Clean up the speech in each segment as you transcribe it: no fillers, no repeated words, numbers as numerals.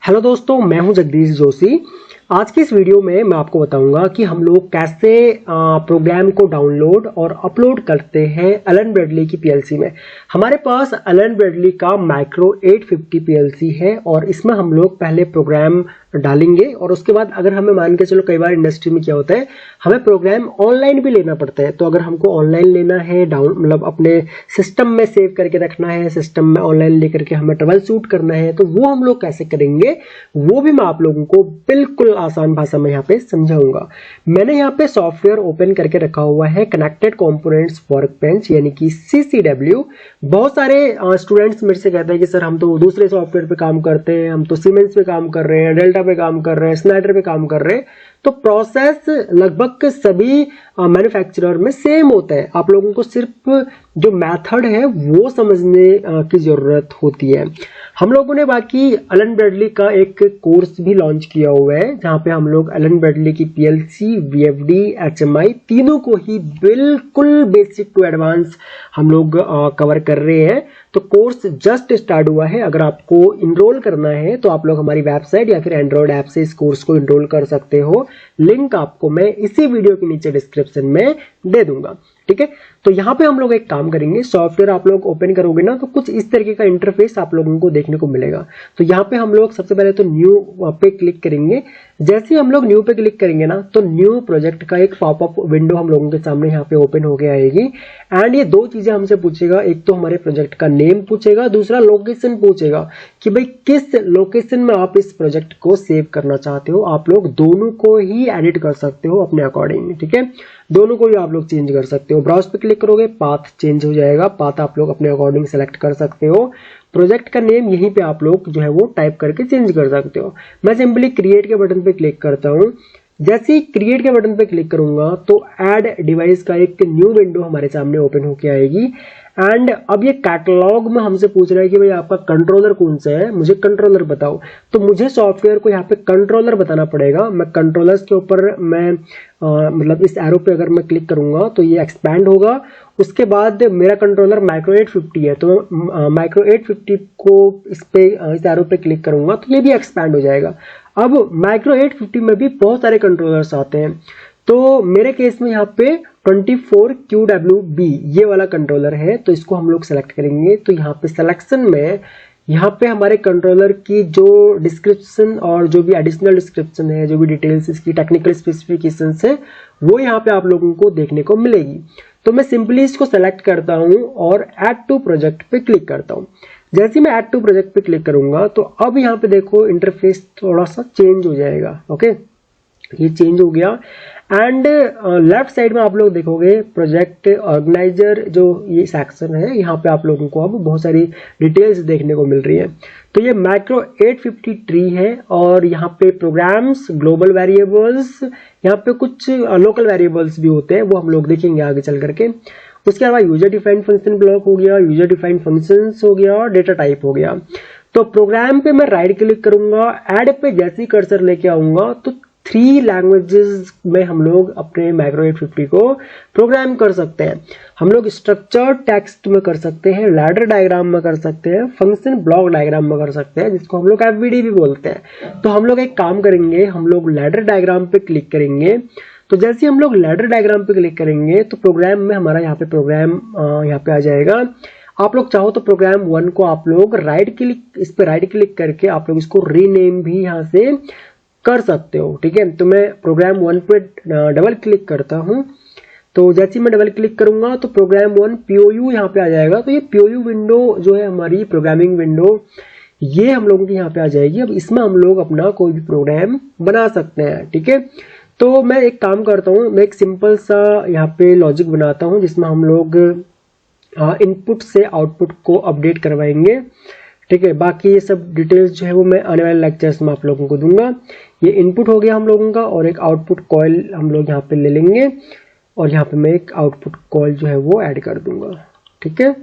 Hello दोस्तों, मैं हूं जगदीश जोशी। आज की इस वीडियो में मैं आपको बताऊंगा कि हम लोग कैसे प्रोग्राम को डाउनलोड और अपलोड करते हैं एलन ब्रैडली की पीएलसी में। हमारे पास एलन ब्रैडली का माइक्रो 850 पीएलसी है और इसमें हम लोग पहले प्रोग्राम डालेंगे और उसके बाद अगर हमें मान के चलो, कई बार इंडस्ट्री में क्या होता है, हमें प्रोग्राम ऑनलाइन भी लेना पड़ता है। तो अगर हमको ऑनलाइन लेना है, मतलब अपने सिस्टम में सेव करके रखना है, सिस्टम में ऑनलाइन लेकर के हमें ट्रबल शूट करना है, तो वो हम लोग कैसे करेंगे वो भी मैं आप लोगों को बिल्कुल आसान भाषा में यहाँ पे समझाऊंगा। मैंने यहाँ पे सॉफ्टवेयर ओपन करके रखा हुआ है, कनेक्टेड कंपोनेंट्स वर्कबेंच यानी कि CCW। बहुत सारे स्टूडेंट्स मेरे से कहते हैं कि सर हम तो दूसरे सॉफ्टवेयर पे काम करते हैं, हम तो सीमेंस पे काम कर रहे हैं, डेल्टा पे काम कर रहे हैं, स्नाइडर पे काम कर रहे हैं। तो प्रोसेस लगभग सभी मैन्युफैक्चरर में सेम होता है। आप लोगों को सिर्फ जो मेथड है वो समझने की जरूरत होती है। हम लोगों ने बाकी एलन ब्रैडली का एक कोर्स भी लॉन्च किया हुआ है, जहां पे हम लोग एलन ब्रैडली की पीएलसी, VFD, HMI तीनों को ही बिल्कुल बेसिक टू एडवांस हम लोग कवर कर रहे हैं। तो कोर्स जस्ट स्टार्ट हुआ है। अगर आपको इनरोल करना है तो आप लोग हमारी वेबसाइट या फिर एंड्रॉइड ऐप से इस कोर्स को इनरोल कर सकते हो। लिंक आपको मैं इसी वीडियो के नीचे डिस्क्रिप्शन में दे दूंगा, ठीक है। तो यहाँ पे हम लोग एक काम करेंगे, सॉफ्टवेयर आप लोग ओपन करोगे ना तो कुछ इस तरीके का इंटरफेस आप लोगों को देखने को मिलेगा। तो यहाँ पे हम लोग सबसे पहले तो न्यू पे क्लिक करेंगे। जैसे ही हम लोग न्यू पे क्लिक करेंगे ना तो न्यू प्रोजेक्ट का एक पॉपअप विंडो हम लोगों के सामने यहाँ पे ओपन होके आएगी। एंड ये दो चीजें हमसे पूछेगा, एक तो हमारे प्रोजेक्ट का नेम पूछेगा, दूसरा लोकेशन पूछेगा कि भाई किस लोकेशन में आप इस प्रोजेक्ट को सेव करना चाहते हो। आप लोग दोनों को ही एडिट कर सकते हो अपने अकॉर्डिंग, ठीक है। दोनों को ही आप लोग चेंज कर सकते हो। ब्राउज पे क्लिक करोगे, पाथ चेंज हो जाएगा। पाथ आप लोग अपने अकॉर्डिंग सेलेक्ट कर सकते हो। प्रोजेक्ट का नेम यहीं पे आप लोग जो है वो टाइप करके चेंज कर सकते हो। मैं सिंपली क्रिएट के बटन पे क्लिक करता हूँ। जैसे ही क्रिएट के बटन पे क्लिक करूंगा तो ऐड डिवाइस का एक न्यू विंडो हमारे सामने ओपन होके आएगी। एंड अब ये कैटलॉग में हमसे पूछ रहा है कि भाई आपका कंट्रोलर कौन सा है, मुझे कंट्रोलर बताओ। तो मुझे सॉफ्टवेयर को यहाँ पे कंट्रोलर बताना पड़ेगा। मैं कंट्रोलर्स के ऊपर मैं मतलब इस एरो पे अगर मैं क्लिक करूंगा तो ये एक्सपैंड होगा। उसके बाद मेरा कंट्रोलर माइक्रो 850 है, तो माइक्रो 850 को इस एरो पे क्लिक करूंगा तो ये भी एक्सपैंड हो जाएगा। अब माइक्रो 850 में भी बहुत सारे कंट्रोलर्स आते हैं। तो मेरे केस में यहाँ पे 24QWB ये वाला कंट्रोलर है, तो इसको हम लोग सेलेक्ट करेंगे। तो यहाँ पे सिलेक्शन में यहाँ पे हमारे कंट्रोलर की जो डिस्क्रिप्शन और जो भी एडिशनल डिस्क्रिप्शन है, जो भी डिटेल्स इसकी टेक्निकल स्पेसिफिकेशंस है, वो यहाँ पे आप लोगों को देखने को मिलेगी। तो मैं सिंपली इसको सेलेक्ट करता हूँ और ऐड टू प्रोजेक्ट पे क्लिक करता हूँ। जैसे ही मैं ऐड टू प्रोजेक्ट पे क्लिक करूंगा तो अब यहाँ पे देखो इंटरफेस थोड़ा सा चेंज हो जाएगा। ओके, ये चेंज हो गया। एंड लेफ्ट साइड में आप लोग देखोगे प्रोजेक्ट ऑर्गेनाइजर जो ये सेक्शन है, यहाँ पे आप लोगों को अब बहुत सारी डिटेल्स देखने को मिल रही है। तो ये माइक्रो 850 ट्री है और यहाँ पे प्रोग्राम्स, ग्लोबल वेरिएबल्स, यहाँ पे कुछ लोकल वेरिएबल्स भी होते हैं, वो हम लोग देखेंगे आगे चल करके। उसके अलावा यूजर डिफाइंड फंक्शन ब्लॉक हो गया, यूजर डिफाइंड फंक्शंस हो गया और डेटा टाइप हो गया। तो प्रोग्राम पे मैं राइट क्लिक करूंगा, ऐड पे जैसे ही कर्सर लेके आऊंगा तो 3 लैंग्वेजेस में हम लोग अपने माइक्रो 850 को प्रोग्राम कर सकते हैं। हम लोग स्ट्रक्चर्ड टेक्स्ट में कर सकते हैं, लैडर डायग्राम में कर सकते हैं, फंक्शन ब्लॉक डायग्राम में कर सकते हैं, जिसको हम लोग FBD भी बोलते हैं। तो हम लोग एक काम करेंगे, हम लोग लैडर डायग्राम पे क्लिक करेंगे। तो जैसे हम लोग लैडर डायग्राम पे क्लिक करेंगे तो प्रोग्राम में हमारा यहाँ पे प्रोग्राम यहाँ पे आ जाएगा। आप लोग चाहो तो प्रोग्राम 1 को आप लोग इस पे राइट क्लिक करके आप लोग इसको रीनेम भी यहाँ से कर सकते हो, ठीक है। तो मैं प्रोग्राम 1 पे डबल क्लिक करता हूँ। तो जैसे मैं डबल क्लिक करूंगा तो प्रोग्राम 1 POU यहाँ पे आ जाएगा। तो ये POU विंडो जो है हमारी प्रोग्रामिंग विंडो, ये हम लोगों की यहाँ पे आ जाएगी। अब इसमें हम लोग अपना कोई भी प्रोग्राम बना सकते हैं, ठीक है। तो मैं एक काम करता हूँ, मैं एक सिंपल सा यहाँ पे लॉजिक बनाता हूँ जिसमें हम लोग इनपुट से आउटपुट को अपडेट करवाएंगे, ठीक है। बाकी ये सब डिटेल्स जो है वो मैं आने वाले लेक्चर्स में आप लोगों को दूंगा। ये इनपुट हो गया हम लोगों का और एक आउटपुट कॉइल हम लोग यहाँ पे ले लेंगे और यहाँ पे मैं एक आउटपुट कॉइल जो है वो ऐड कर दूंगा, ठीक है।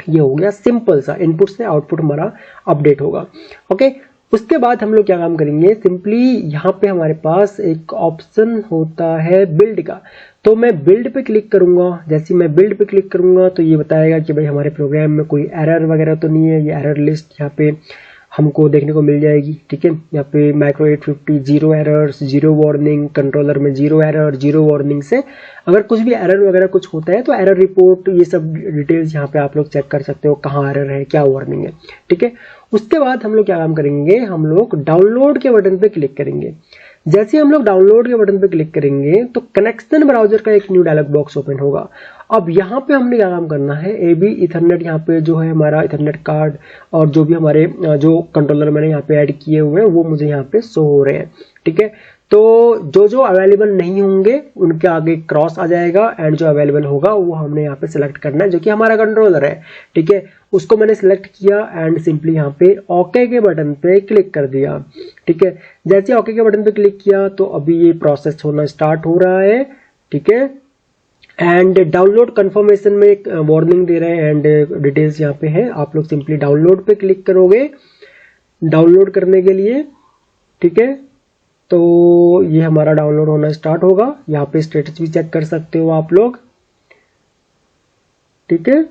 ये हो गया सिंपल सा, इनपुट से आउटपुट हमारा अपडेट होगा। ओके, उसके बाद हम लोग क्या काम करेंगे, सिंपली यहाँ पे हमारे पास एक ऑप्शन होता है बिल्ड का। तो मैं बिल्ड पे क्लिक करूंगा। जैसे मैं बिल्ड पे क्लिक करूंगा तो ये बताएगा कि भाई हमारे प्रोग्राम में कोई एरर वगैरह तो नहीं है। ये एरर लिस्ट यहाँ पे हमको देखने को मिल जाएगी। ठीक है, यहाँ पे micro 850 zero errors, zero warning, controller में जीरो एरर, जीरो वार्निंग से अगर कुछ भी एरर वगैरह कुछ होता है तो एरर रिपोर्ट, ये सब डिटेल्स यहाँ पे आप लोग चेक कर सकते हो, कहाँ एरर है, क्या वार्निंग है। ठीक है, उसके बाद हम लोग क्या काम करेंगे, हम लोग डाउनलोड के बटन पे क्लिक करेंगे। जैसे हम लोग डाउनलोड के बटन पे क्लिक करेंगे तो कनेक्शन ब्राउजर का एक न्यू डायलॉग बॉक्स ओपन होगा। अब यहाँ पे हमने क्या काम करना है, एबी इथरनेट, यहाँ पे जो है हमारा इथरनेट कार्ड और जो भी हमारे जो कंट्रोलर मैंने यहाँ पे ऐड किए हुए हैं वो मुझे यहाँ पे शो हो रहे हैं। ठीक है, तो जो जो अवेलेबल नहीं होंगे उनके आगे क्रॉस आ जाएगा एंड जो अवेलेबल होगा वो हमने यहाँ पे सिलेक्ट करना है, जो कि हमारा कंट्रोलर है। ठीक है, उसको मैंने सिलेक्ट किया एंड सिंपली यहाँ पे ओके के बटन पे क्लिक कर दिया। ठीक है, जैसे ओके के बटन पे क्लिक किया तो अभी ये प्रोसेस होना स्टार्ट हो रहा है। ठीक है, एंड डाउनलोड कंफर्मेशन में एक वार्निंग दे रहे हैं एंड डिटेल्स यहाँ पे है। आप लोग सिंपली डाउनलोड पे क्लिक करोगे डाउनलोड करने के लिए। ठीक है, तो ये हमारा डाउनलोड होना स्टार्ट होगा। यहाँ पे स्टेटस भी चेक कर सकते हो आप लोग। ठीक है,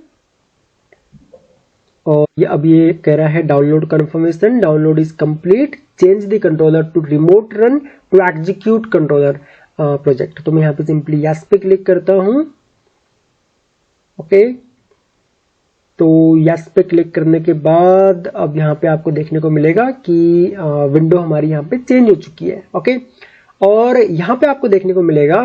और ये अब ये कह रहा है download confirmation, download is complete, change the controller to remote run to execute controller project. तो मैं यहाँ पे सिंपली यस पे क्लिक करता हूं। ओके, तो यस पे क्लिक करने के बाद अब यहाँ पे आपको देखने को मिलेगा कि विंडो हमारी यहाँ पे चेंज हो चुकी है। ओके, और यहाँ पे आपको देखने को मिलेगा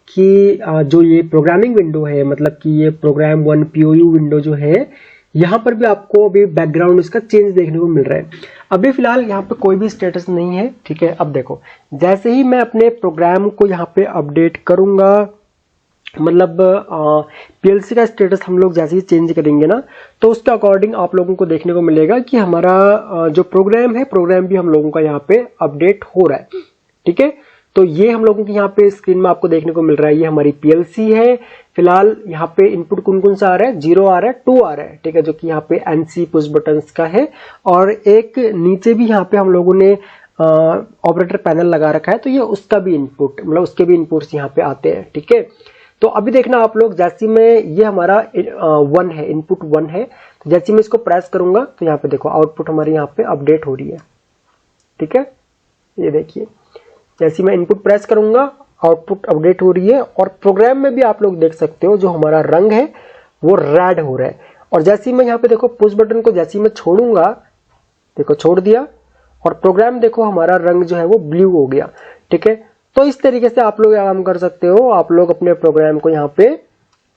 कि जो ये प्रोग्रामिंग विंडो है, मतलब कि ये प्रोग्राम 1 POU विंडो जो है, यहाँ पर भी आपको अभी बैकग्राउंड इसका चेंज देखने को मिल रहा है। अभी फिलहाल यहाँ पे कोई भी स्टेटस नहीं है। ठीक है, अब देखो जैसे ही मैं अपने प्रोग्राम को यहाँ पे अपडेट करूंगा, मतलब पीएलसी का स्टेटस हम लोग जैसे ही चेंज करेंगे ना, तो उसके अकॉर्डिंग आप लोगों को देखने को मिलेगा कि हमारा जो प्रोग्राम है, प्रोग्राम भी हम लोगों का यहाँ पे अपडेट हो रहा है। ठीक है, तो ये हम लोगों की यहाँ पे स्क्रीन में आपको देखने को मिल रहा है, ये हमारी पीएलसी है। फिलहाल यहाँ पे इनपुट कौन कौन सा आ रहा है, 0 आ रहा है, 2 आ रहा है। ठीक है, जो कि यहाँ पे एनसी पुश बटन्स का है, और एक नीचे भी यहाँ पे हम लोगों ने ऑपरेटर पैनल लगा रखा है, तो ये उसका भी इनपुट, मतलब उसके भी इनपुट्स यहाँ पे आते हैं। ठीक है, तो अभी देखना आप लोग, जैसे में ये हमारा 1 है, इनपुट 1 है, तो जैसे मैं इसको प्रेस करूंगा तो यहाँ पे देखो आउटपुट हमारी यहाँ पे अपडेट हो रही है। ठीक है, ये देखिए जैसे मैं इनपुट प्रेस करूंगा आउटपुट अपडेट हो रही है, और प्रोग्राम में भी आप लोग देख सकते हो जो हमारा रंग है वो रेड हो रहा है। और जैसे मैं यहाँ पे देखो पुश बटन को जैसे मैं छोड़ूंगा, देखो छोड़ दिया, और प्रोग्राम देखो हमारा रंग जो है वो ब्लू हो गया। ठीक है, तो इस तरीके से आप लोग काम कर सकते हो, आप लोग अपने प्रोग्राम को यहाँ पे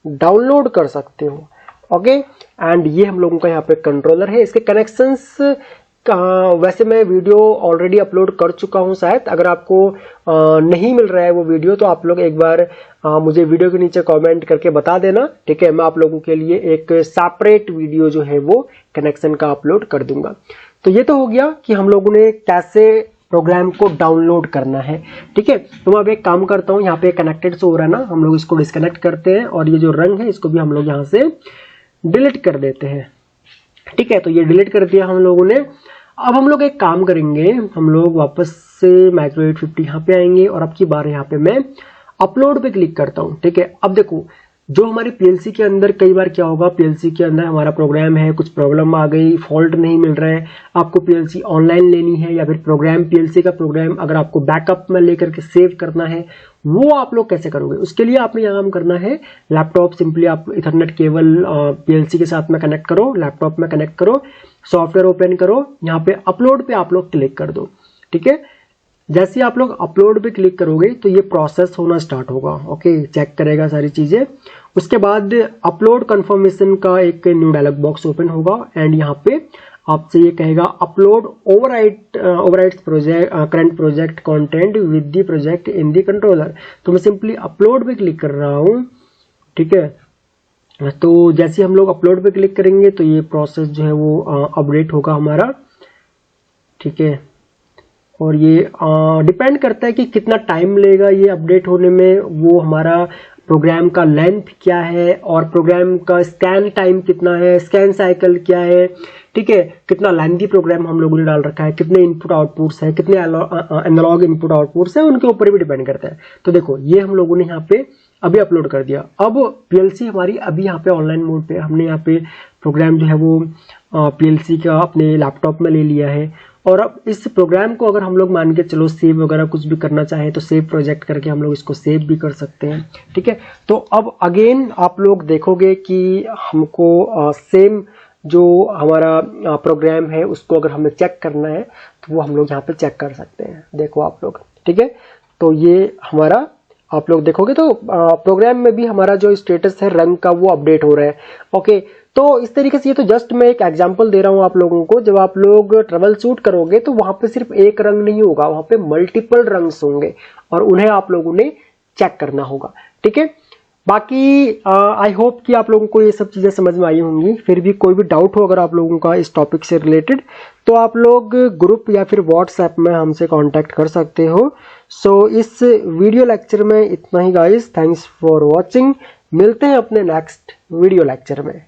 डाउनलोड कर सकते हो। ओके, एंड ये हम लोगों का यहाँ पे कंट्रोलर है। इसके कनेक्शंस वैसे मैं वीडियो ऑलरेडी अपलोड कर चुका हूं शायद, अगर आपको नहीं मिल रहा है वो वीडियो तो आप लोग एक बार मुझे वीडियो के नीचे कमेंट करके बता देना। ठीक है, मैं आप लोगों के लिए एक सेपरेट वीडियो जो है वो कनेक्शन का अपलोड कर दूंगा। तो ये तो हो गया कि हम लोगों ने कैसे प्रोग्राम को डाउनलोड करना है। ठीक है, तो मैं अब एक काम करता हूँ, यहाँ पे कनेक्टेड शो हो रहा है ना, हम लोग इसको डिस्कनेक्ट करते हैं और ये जो रंग है इसको भी हम लोग यहाँ से डिलीट कर देते हैं। ठीक है, तो ये डिलीट कर दिया हम लोगों ने। अब हम लोग एक काम करेंगे, हम लोग वापस से माइक्रो 850 यहाँ पे आएंगे और अब की बार यहाँ पे मैं अपलोड पे क्लिक करता हूँ। ठीक है, अब देखो जो हमारी पीएलसी के अंदर कई बार क्या होगा, पीएलसी के अंदर हमारा प्रोग्राम है, कुछ प्रॉब्लम आ गई, फॉल्ट नहीं मिल रहा है, आपको पीएलसी ऑनलाइन लेनी है, या फिर प्रोग्राम पीएलसी का प्रोग्राम अगर आपको बैकअप में लेकर के सेव करना है, वो आप लोग कैसे करोगे? उसके लिए आपने यह काम करना है, लैपटॉप सिंपली आप इथरनेट केबल पीएलसी के साथ में कनेक्ट करो, लैपटॉप में कनेक्ट करो, सॉफ्टवेयर ओपन करो, यहाँ पे अपलोड पे आप लोग क्लिक कर दो। ठीक है, जैसे आप लोग अपलोड पे क्लिक करोगे तो ये प्रोसेस होना स्टार्ट होगा। ओके, चेक करेगा सारी चीजें। उसके बाद अपलोड कंफर्मेशन का एक न्यू डायलॉग बॉक्स ओपन होगा एंड यहाँ पे आपसे ये कहेगा upload overwrites project current project content with the project in the controller. तो मैं सिंपली अपलोड पे क्लिक कर रहा हूँ। ठीक है, तो जैसे हम लोग अपलोड पे क्लिक करेंगे तो ये प्रोसेस जो है वो अपडेट होगा हमारा। ठीक है, और ये डिपेंड करता है कि कितना टाइम लेगा ये अपडेट होने में, वो हमारा प्रोग्राम का लेंथ क्या है और प्रोग्राम का स्कैन टाइम कितना है, स्कैन साइकिल क्या है। ठीक है, कितना लेंथी प्रोग्राम हम लोगों ने डाल रखा है, कितने इनपुट आउटपुट्स है, कितने एनालॉग इनपुट आउटपुट्स है, उनके ऊपर भी डिपेंड करता है। तो देखो ये हम लोगों ने यहाँ पे अभी अपलोड कर दिया। अब पीएलसी हमारी अभी यहाँ पे ऑनलाइन मोड पे, हमने यहाँ पे प्रोग्राम जो है वो पीएलसी का अपने लैपटॉप में ले लिया है। और अब इस प्रोग्राम को अगर हम लोग मान के चलो सेव वगैरह कुछ भी करना चाहें तो सेव प्रोजेक्ट करके हम लोग इसको सेव भी कर सकते हैं। ठीक है, तो अब अगेन आप लोग देखोगे कि हमको सेम जो हमारा प्रोग्राम है उसको अगर हमें चेक करना है तो वो हम लोग यहाँ पे चेक कर सकते हैं। देखो आप लोग, ठीक है, तो ये हमारा आप लोग देखोगे तो प्रोग्राम में भी हमारा जो स्टेटस है रंग का वो अपडेट हो रहा है। ओके, तो इस तरीके से ये तो जस्ट मैं एक एग्जांपल दे रहा हूं आप लोगों को। जब आप लोग ट्रबल शूट करोगे तो वहां पे सिर्फ एक रंग नहीं होगा, वहां पे मल्टीपल रंग्स होंगे और उन्हें आप लोगों ने चेक करना होगा। ठीक है, बाकी आई होप कि आप लोगों को ये सब चीजें समझ में आई होंगी। फिर भी कोई भी डाउट हो अगर आप लोगों का इस टॉपिक से रिलेटेड तो आप लोग ग्रुप या फिर व्हाट्सएप में हमसे कांटेक्ट कर सकते हो। सो इस वीडियो लेक्चर में इतना ही गाइस, थैंक्स फॉर वॉचिंग। मिलते हैं अपने नेक्स्ट वीडियो लेक्चर में।